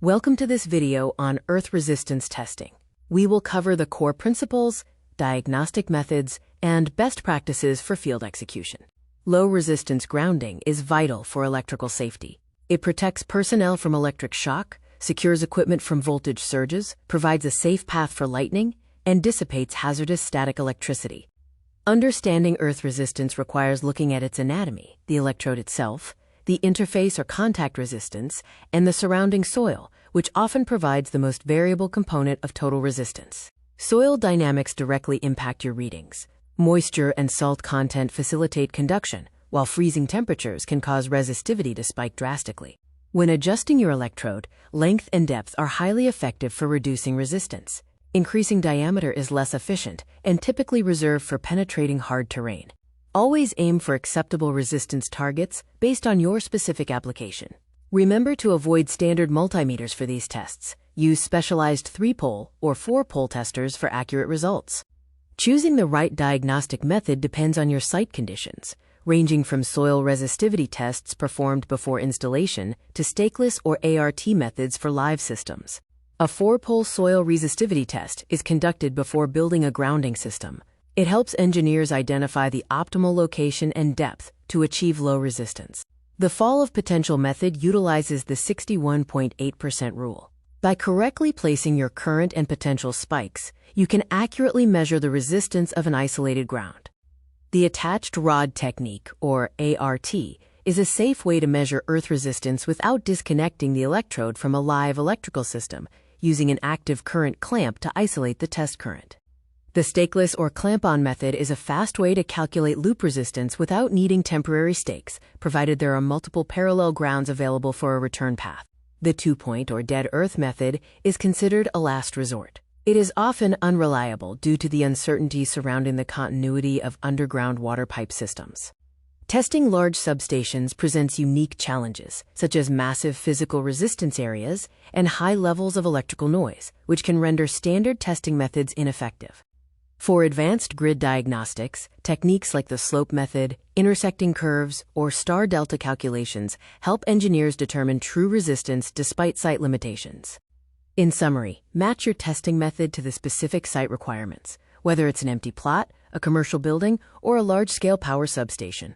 Welcome to this video on earth resistance testing. We will cover the core principles, diagnostic methods, and best practices for field execution. Low resistance grounding is vital for electrical safety. It protects personnel from electric shock, secures equipment from voltage surges, provides a safe path for lightning, and dissipates hazardous static electricity. Understanding earth resistance requires looking at its anatomy, the electrode itself, the interface or contact resistance, and the surrounding soil, which often provides the most variable component of total resistance. Soil dynamics directly impact your readings. Moisture and salt content facilitate conduction, while freezing temperatures can cause resistivity to spike drastically. When adjusting your electrode, length and depth are highly effective for reducing resistance. Increasing diameter is less efficient and typically reserved for penetrating hard terrain. Always aim for acceptable resistance targets based on your specific application. Remember to avoid standard multimeters for these tests. Use specialized 3-pole or 4-pole testers for accurate results. Choosing the right diagnostic method depends on your site conditions, ranging from soil resistivity tests performed before installation to stakeless or ART methods for live systems. A 4-pole soil resistivity test is conducted before building a grounding system. It helps engineers identify the optimal location and depth to achieve low resistance. The fall of potential method utilizes the 61.8% rule. By correctly placing your current and potential spikes, you can accurately measure the resistance of an isolated ground. The attached rod technique, or ART, is a safe way to measure earth resistance without disconnecting the electrode from a live electrical system, using an active current clamp to isolate the test current. The stakeless or clamp-on method is a fast way to calculate loop resistance without needing temporary stakes, provided there are multiple parallel grounds available for a return path. The 2-point or dead earth method is considered a last resort. It is often unreliable due to the uncertainty surrounding the continuity of underground water pipe systems. Testing large substations presents unique challenges, such as massive physical resistance areas and high levels of electrical noise, which can render standard testing methods ineffective. For advanced grid diagnostics, techniques like the slope method, intersecting curves, or star delta calculations help engineers determine true resistance despite site limitations. In summary, match your testing method to the specific site requirements, whether it's an empty plot, a commercial building, or a large-scale power substation.